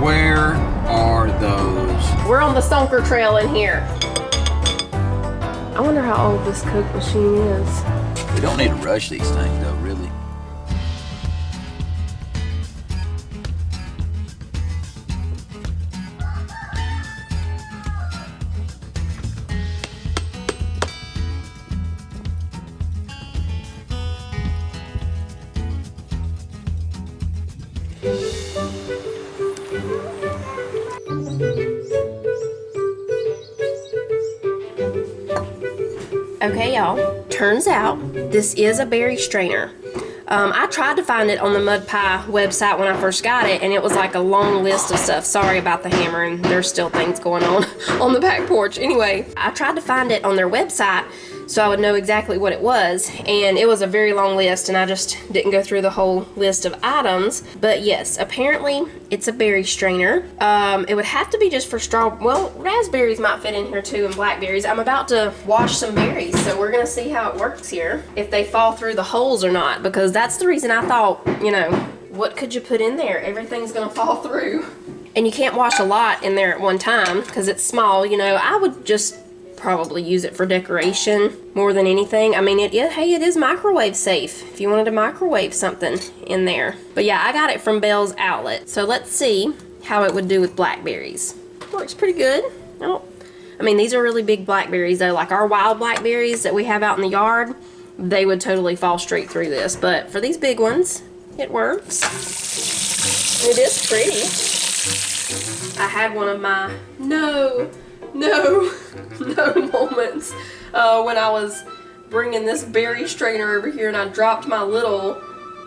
Where are those? We're on the Sonker trail in here. I wonder how old this Coke machine is. We don't need to rush these things though, really. Okay, y'all, turns out this is a berry strainer. I tried to find it on the Mud Pie website when I first got it, and it was like a long list of stuff. Sorry about the hammer, and there's still things going on the back porch. Anyway, I tried to find it on their website so I would know exactly what it was, and it was a very long list, and I just didn't go through the whole list of items. But yes, apparently it's a berry strainer. It would have to be just for well, raspberries might fit in here too, and blackberries. I'm about to wash some berries, so we're gonna see how it works here, if they fall through the holes or not, because that's the reason I thought, you know, what could you put in there? Everything's gonna fall through. And you can't wash a lot in there at one time because it's small. You know, I would just probably use it for decoration more than anything. I mean, hey, it is microwave safe if you wanted to microwave something in there. But yeah, I got it from Bell's Outlet. So let's see how it would do with blackberries. Works pretty good. I mean, these are really big blackberries though. Like our wild blackberries that we have out in the yard, they would totally fall straight through this. But for these big ones, it works. It is pretty. I had one of my no moments when I was bringing this berry strainer over here and I dropped my little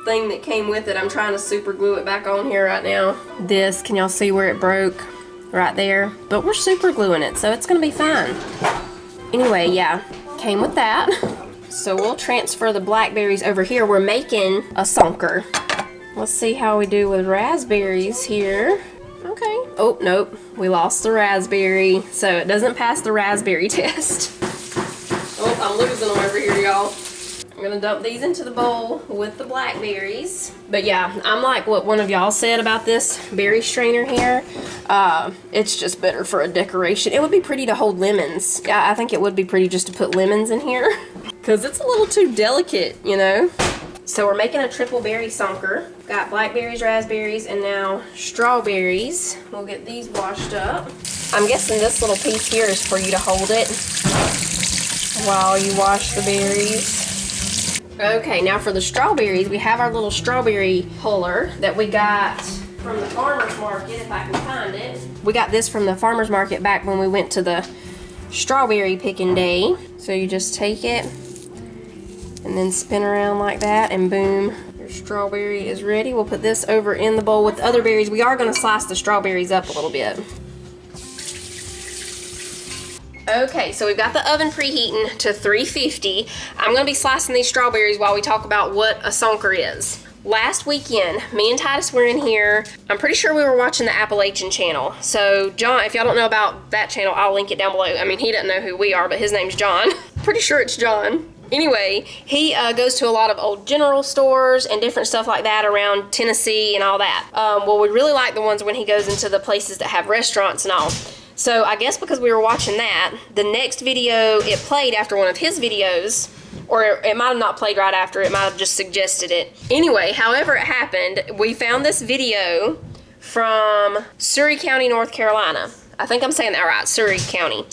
thing that came with it. I'm trying to super glue it back on here right now. This, can y'all see where it broke? Right there. But we're super gluing it, so it's gonna be fine. Anyway, yeah, came with that. So we'll transfer the blackberries over here. We're making a Sonker. Let's see how we do with raspberries here. Okay. Oh, nope. We lost the raspberry, so it doesn't pass the raspberry test. Oh, I'm losing them over here, y'all. I'm gonna dump these into the bowl with the blackberries. But yeah, I'm like what one of y'all said about this berry strainer here. It's just better for a decoration. It would be pretty to hold lemons. Yeah, I think it would be pretty just to put lemons in here because it's a little too delicate, you know. So we're making a triple berry Sonker. Got blackberries, raspberries, and now strawberries. We'll get these washed up. I'm guessing this little piece here is for you to hold it while you wash the berries. Okay, now for the strawberries, we have our little strawberry puller that we got from the farmer's market, if I can find it. We got this from the farmer's market back when we went to the strawberry picking day. So you just take it and then spin around like that, and boom, your strawberry is ready. We'll put this over in the bowl with the other berries. We are going to slice the strawberries up a little bit. Okay, so we've got the oven preheating to 350. I'm going to be slicing these strawberries while we talk about what a Sonker is. Last weekend, me and Titus were in here. I'm pretty sure we were watching the Appalachian channel. So John, if y'all don't know about that channel, I'll link it down below. I mean, he doesn't know who we are, but his name's John. Pretty sure it's John. Anyway, he goes to a lot of old general stores and different stuff like that around Tennessee and all that. Well, we really like the ones when he goes into the places that have restaurants and all. So I guess because we were watching that, the next video it played after one of his videos, or it might have not played right after, it might have just suggested it. Anyway, however it happened, we found this video from Surry County, North Carolina. I think I'm saying that right, Surry County.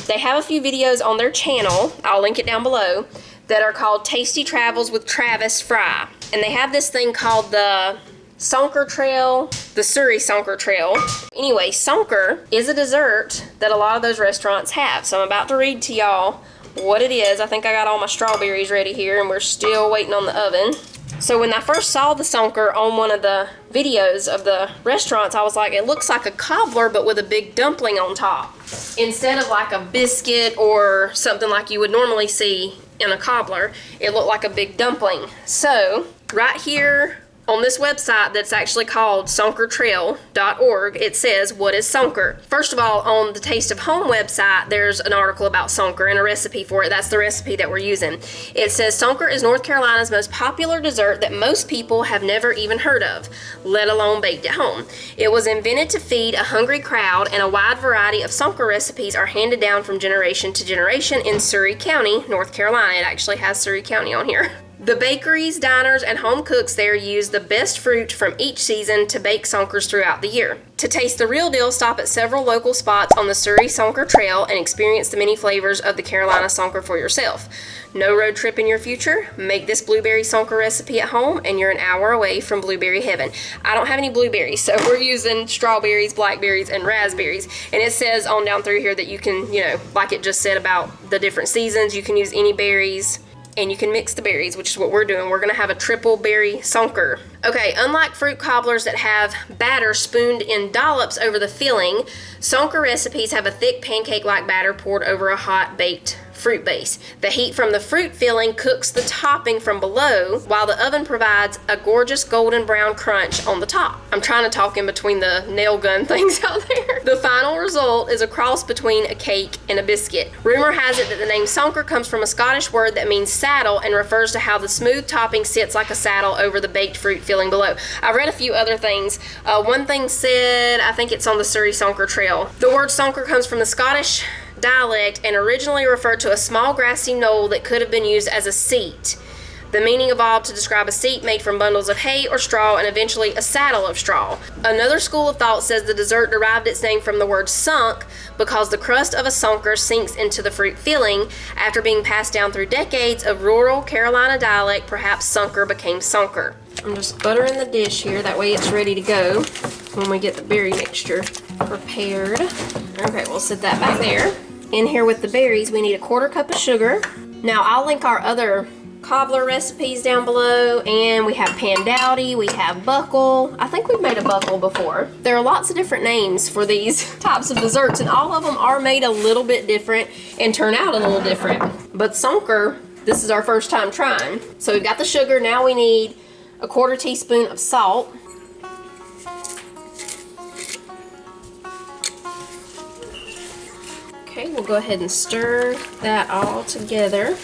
They have a few videos on their channel, I'll link it down below, that are called Tasty Travels with Travis Fry. And they have this thing called the Sonker Trail, the Surry Sonker Trail. Anyway, Sonker is a dessert that a lot of those restaurants have. So I'm about to read to y'all what it is. I think I got all my strawberries ready here and we're still waiting on the oven. So when I first saw the Sonker on one of the videos of the restaurants, I was like, it looks like a cobbler but with a big dumpling on top. Instead of like a biscuit or something like you would normally see in a cobbler, it looked like a big dumpling. So right here On this website that's actually called sonkertrail.org, it says, what is Sonker? First of all, on the Taste of Home website, there's an article about Sonker and a recipe for it. That's the recipe that we're using. It says, Sonker is North Carolina's most popular dessert that most people have never even heard of, let alone baked at home. It was invented to feed a hungry crowd, and a wide variety of Sonker recipes are handed down from generation to generation in Surry County, North Carolina. It actually has Surry County on here. The bakeries, diners, and home cooks there use the best fruit from each season to bake Sonkers throughout the year. To taste the real deal, stop at several local spots on the Surry Sonker Trail and experience the many flavors of the Carolina Sonker for yourself. No road trip in your future? Make this blueberry Sonker recipe at home and you're an hour away from blueberry heaven. I don't have any blueberries, so we're using strawberries, blackberries, and raspberries. And it says on down through here that you can, like it just said about the different seasons, you can use any berries. And you can mix the berries, which is what we're doing. We're going to have a triple berry Sonker. Okay, unlike fruit cobblers that have batter spooned in dollops over the filling, Sonker recipes have a thick pancake-like batter poured over a hot baked fruit base. The heat from the fruit filling cooks the topping from below, while the oven provides a gorgeous golden brown crunch on the top. I'm trying to talk in between the nail gun things out there. The final result is a cross between a cake and a biscuit. Rumor has it that the name Sonker comes from a Scottish word that means saddle and refers to how the smooth topping sits like a saddle over the baked fruit filling below. I've read a few other things. One thing said, I think it's on the Surry Sonker Trail. The word Sonker comes from the Scottish dialect and originally referred to a small grassy knoll that could have been used as a seat. The meaning evolved to describe a seat made from bundles of hay or straw and eventually a saddle of straw. Another school of thought says the dessert derived its name from the word sunk because the crust of a sonker sinks into the fruit filling. After being passed down through decades of rural Carolina dialect, perhaps sunker became sonker. I'm just buttering the dish here, that way it's ready to go when we get the berry mixture prepared. Okay, we'll set that back there. In here with the berries, we need a 1/4 cup of sugar. Now, I'll link our other cobbler recipes down below, and we have pandowdy, we have buckle. I think we've made a buckle before. There are lots of different names for these types of desserts, and all of them are made a little bit different and turn out a little different. But Sonker, this is our first time trying. So we've got the sugar, now we need a 1/4 teaspoon of salt. Okay, we'll go ahead and stir that all together.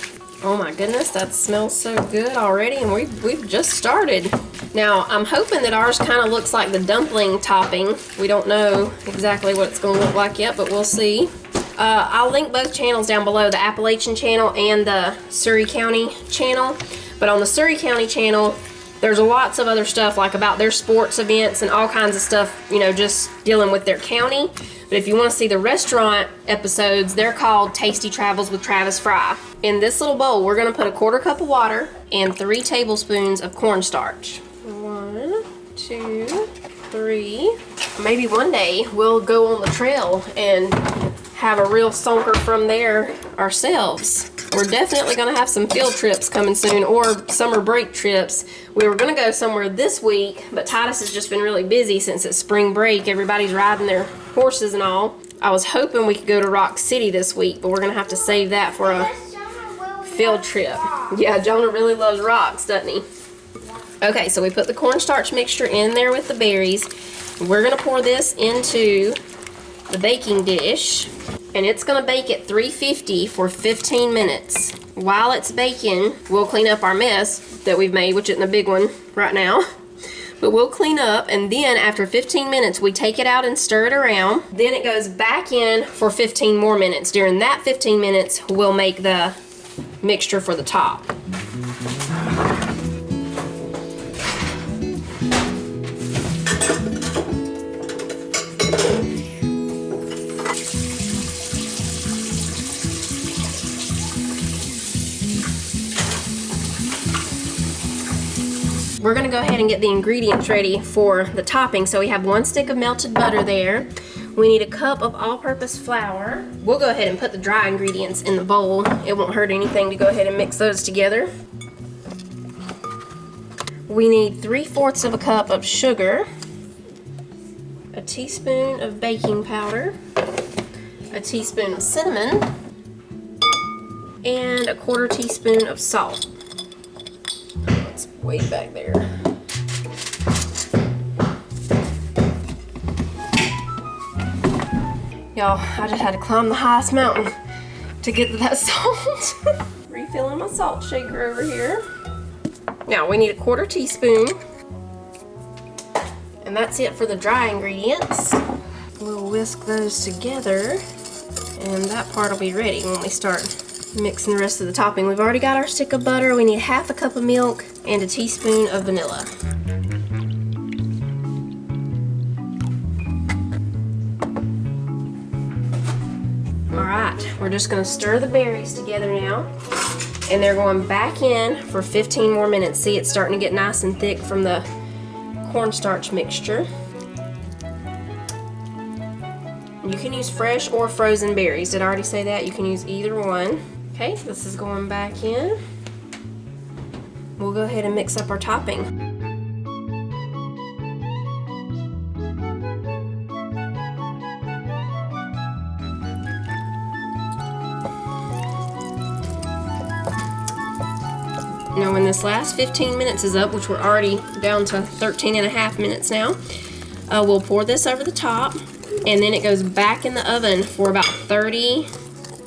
Oh my goodness, that smells so good already, and we've just started. Now, I'm hoping that ours kind of looks like the dumpling topping. We don't know exactly what it's going to look like yet, but we'll see. I'll link both channels down below, the Appalachian channel and the Surry County channel. But on the Surry County channel, there's lots of other stuff, like about their sports events and all kinds of stuff, just dealing with their county. But if you want to see the restaurant episodes, they're called Tasty Travels with Travis Fry. In this little bowl, we're going to put a 1/4 cup of water and 3 tablespoons of cornstarch. 1, 2, 3. Maybe one day we'll go on the trail and have a real sonker from there ourselves. We're definitely going to have some field trips coming soon, or summer break trips. We were going to go somewhere this week, but Titus has just been really busy since it's spring break. Everybody's riding their horses and all. I was hoping we could go to Rock City this week, but we're going to have to save that for a field trip. Yeah, Jonah really loves rocks, doesn't he? Okay, so we put the cornstarch mixture in there with the berries. We're going to pour this into the baking dish, and it's going to bake at 350 for 15 minutes. While it's baking, we'll clean up our mess that we've made, which isn't a big one right now. But we'll clean up, and then after 15 minutes, we take it out and stir it around. Then it goes back in for 15 more minutes. During that 15 minutes, we'll make the mixture for the top. We're gonna go ahead and get the ingredients ready for the topping. So we have 1 stick of melted butter there. We need a cup of all-purpose flour. We'll go ahead and put the dry ingredients in the bowl. It won't hurt anything to go ahead and mix those together. We need 3/4 of a cup of sugar, a teaspoon of baking powder, a teaspoon of cinnamon, and a 1/4 teaspoon of salt. It's way back there. Y'all, I just had to climb the highest mountain to get to that salt. Refilling my salt shaker over here. Now we need a 1/4 teaspoon. And that's it for the dry ingredients. We'll whisk those together and that part will be ready when we start mixing the rest of the topping. We've already got our stick of butter. We need 1/2 cup of milk and a teaspoon of vanilla. All right, we're just gonna stir the berries together now. And they're going back in for 15 more minutes. See, it's starting to get nice and thick from the cornstarch mixture. You can use fresh or frozen berries. Did I already say that? You can use either one. Okay, this is going back in. We'll go ahead and mix up our topping. Now when this last 15 minutes is up, which we're already down to 13.5 minutes now, we'll pour this over the top and then it goes back in the oven for about 30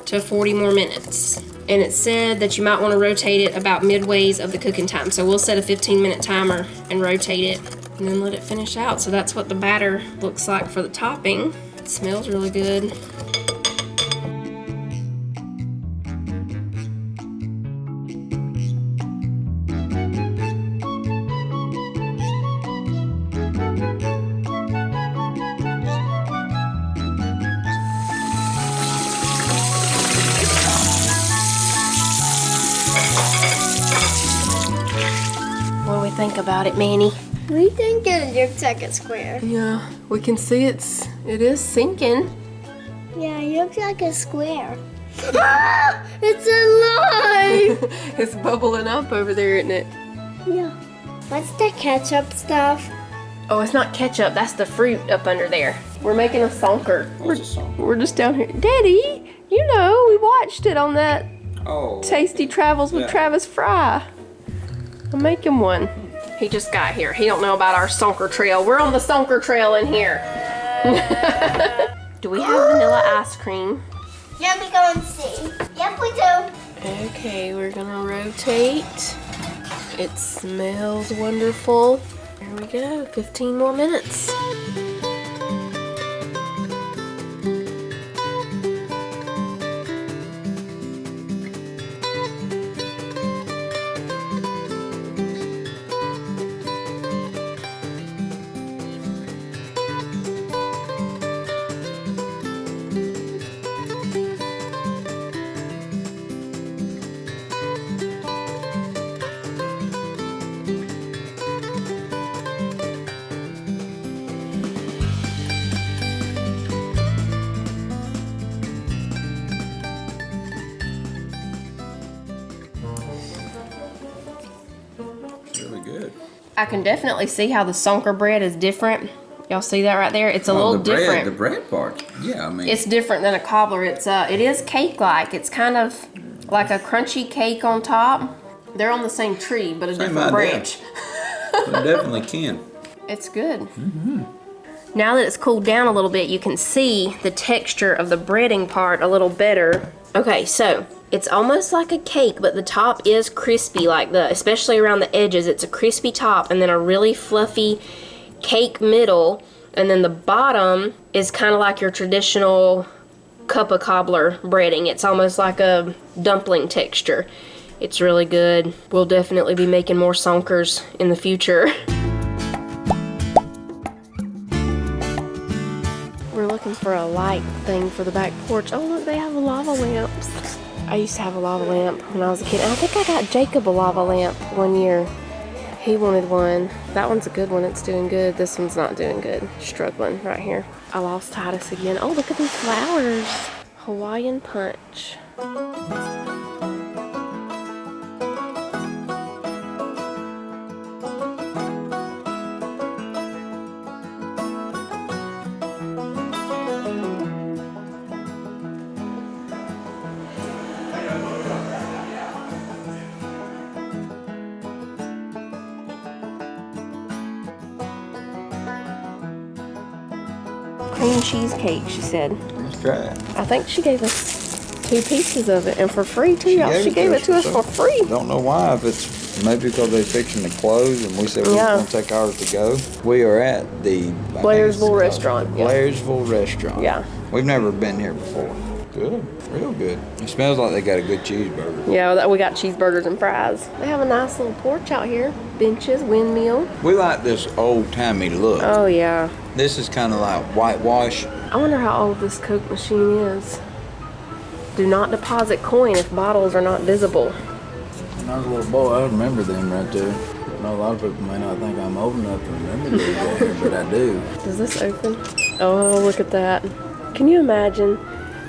to 40 more minutes. And it said that you might want to rotate it about midways of the cooking time. So we'll set a 15-minute timer and rotate it and then let it finish out. So that's what the batter looks like for the topping. It smells really good. What do we think about it, Manny? We think it looks like a square. Yeah, we can see it is sinking. Yeah, it looks like a square. Ah, it's alive! It's bubbling up over there, isn't it? Yeah. What's the ketchup stuff? Oh, it's not ketchup. That's the fruit up under there. We're making a sonker. We're just down here. Daddy, you know, we watched it on that Tasty Travels with Travis Fry. I'm making one. He just got here. He don't know about our Sonker trail. We're on the Sonker trail in here. Do we have vanilla ice cream? Let me go and see. Yep, we do. Okay, we're gonna rotate. It smells wonderful. There we go, 15 more minutes. I can definitely see how the Sonker bread is different. Y'all see that right there? It's a little different. The bread part. Yeah, I mean. It's different than a cobbler. It is cake-like. It's kind of like a crunchy cake on top. They're on the same tree, but a different branch. They definitely can. It's good. Mm-hmm. Now that it's cooled down a little bit, you can see the texture of the breading part a little better. Okay, so it's almost like a cake, but the top is crispy, especially around the edges. It's a crispy top and then a really fluffy cake middle, and then the bottom is kind of like your traditional cup of cobbler breading. It's almost like a dumpling texture. It's really good. We'll definitely be making more Sonkers in the future. We're looking for a light thing for the back porch. Oh look, they have lava lamps. I used to have a lava lamp when I was a kid. And I think I got Jacob a lava lamp one year. He wanted one. That one's a good one. It's doing good. This one's not doing good. Struggling right here. I lost Titus again. Oh, look at these flowers. Hawaiian punch. Cream cheesecake, she said. Let's try it. I think she gave us 2 pieces of it, and for free too, y'all. She gave it to us for free. Don't know why, if it's maybe because they're fixing to close and we said we were going to take ours to go. We are at the Blairsville restaurant. Blairsville restaurant. Yeah. We've never been here before. Good, real good. It smells like they got a good cheeseburger. Yeah, we got cheeseburgers and fries. They have a nice little porch out here. Benches, windmill. We like this old-timey look. Oh, yeah. This is kind of like whitewash. I wonder how old this Coke machine is. Do not deposit coin if bottles are not visible. When I was a little boy, I remember them right there. I know a lot of people may not think I'm old enough to remember these, but I do. Does this open? Oh, look at that. Can you imagine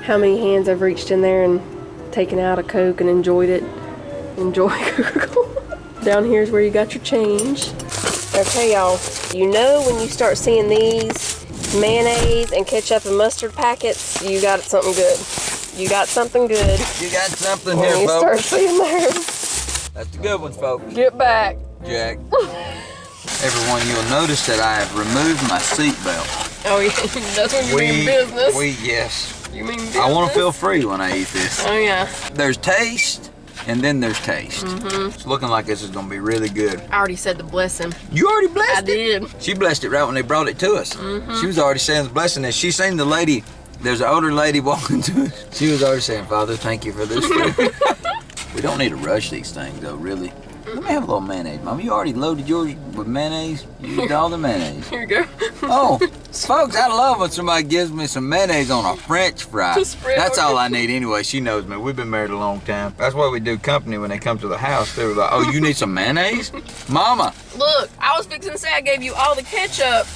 how many hands have reached in there and taken out a Coke and enjoyed it? Enjoy Coca-Cola. Down here is where you got your change. Okay, y'all. You know when you start seeing these mayonnaise and ketchup and mustard packets, you got something good. You got something good. You got something When here, you start folks. seeing those, That's the good ones, folks. get back. Jack. Everyone, you'll notice that I have removed my seatbelt. Oh, yeah. That's when you mean business. Yes. You mean business? I want to feel free when I eat this. Oh, yeah. There's taste, and then there's taste. It's looking like this is going to be really good. I already said the blessing. You already blessed I it? did. She blessed it right when they brought it to us. She was already saying the blessing, and she seen the lady. There's an older lady walking to us. She was already saying, Father, thank you for this food. We don't need to rush these things, though, really. Let me have a little mayonnaise. Mom, you already loaded yours with mayonnaise? You used all the mayonnaise. Here you go. Oh, folks, I love when somebody gives me some mayonnaise on a French fry. To spread That's on all I need anyway. She knows me. We've been married a long time. That's why we do company when they come to the house. They were like, oh, you need some mayonnaise? Mama. Look, I was fixing to say I gave you all the ketchup,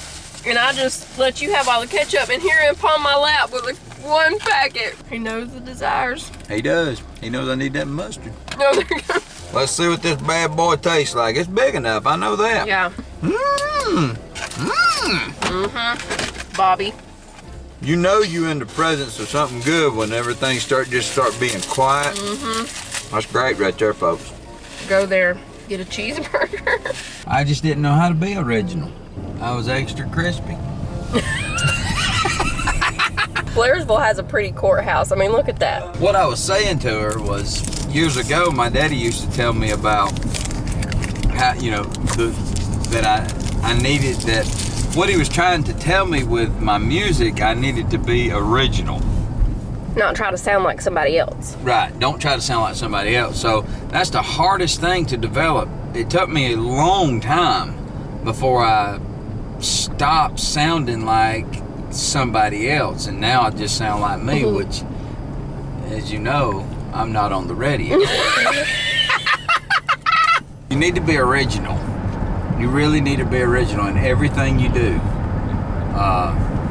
and I just let you have all the ketchup, and here upon my lap with one packet. He knows the desires. He does. He knows I need that mustard. No, there you go. Let's see what this bad boy tastes like. It's big enough. I know that. Yeah. Mmm. Mm-hmm. Bobby. You know you in the presence of something good when everything start being quiet. That's great right there, folks. Go there. Get a cheeseburger. I just didn't know how to be original. I was extra crispy. Blairsville has a pretty courthouse. I mean, look at that. What I was saying to her was, years ago, my daddy used to tell me about how, you know, that I needed that. What he was trying to tell me with my music, I needed to be original. Not try to sound like somebody else. Right, don't try to sound like somebody else. So that's the hardest thing to develop. It took me a long time before I stopped sounding like somebody else, and now I just sound like me, which, as you know, I'm not on the radio. You need to be original. You really need to be original in everything you do.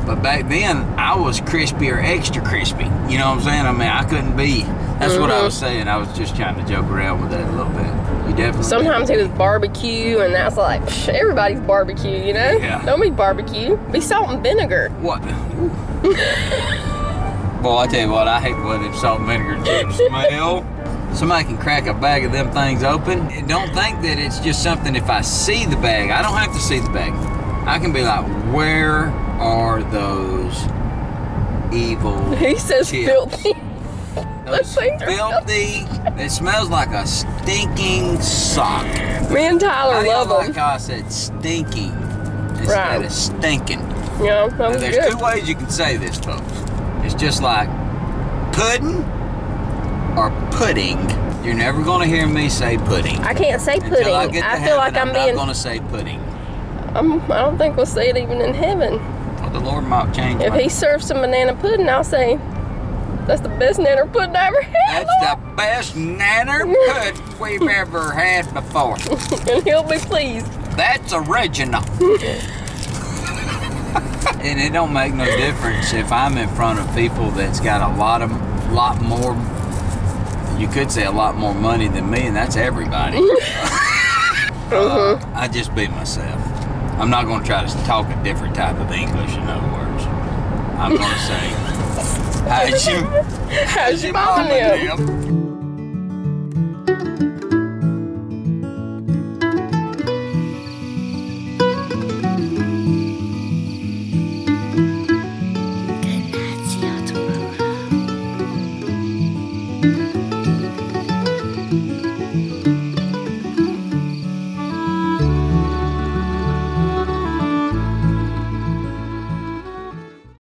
But back then, I was crispy or extra crispy. You know what I'm saying? I mean, I couldn't be. That's what I was saying. I was just trying to joke around with that a little bit. You definitely. Sometimes he was barbecue, and that's like, everybody's barbecue, you know? Yeah. Don't be barbecue. Be salt and vinegar. What? Boy, I tell you what, I hate when them salt and vinegar chips smell. Somebody can crack a bag of them things open. And don't think that it's just something if I see the bag. I don't have to see the bag. I can be like, where are those evil He says chips? filthy. Those things are filthy. It smells like a stinking sock. Me and Tyler love like them. how I said stinky instead of stinking. Yeah, that Now, was there's good. 2 ways you can say this, folks. It's just like pudding or pudding. You're never going to hear me say pudding. I can't say Until pudding. I, get to I feel like heaven, I'm not being. going to say pudding. I don't think we'll say it even in heaven. Well, the Lord might change If my... he serves some banana pudding, I'll say that's the best nanner pudding I ever had. That's the best nanner pudding we've ever had before. And he'll be pleased. That's original. And it don't make no difference if I'm in front of people that's got a lot more, you could say a lot more money than me, and that's everybody. I just be myself. I'm not going to try to talk a different type of English, in other words. I'm going to say, how's your How's your mama mama live? live?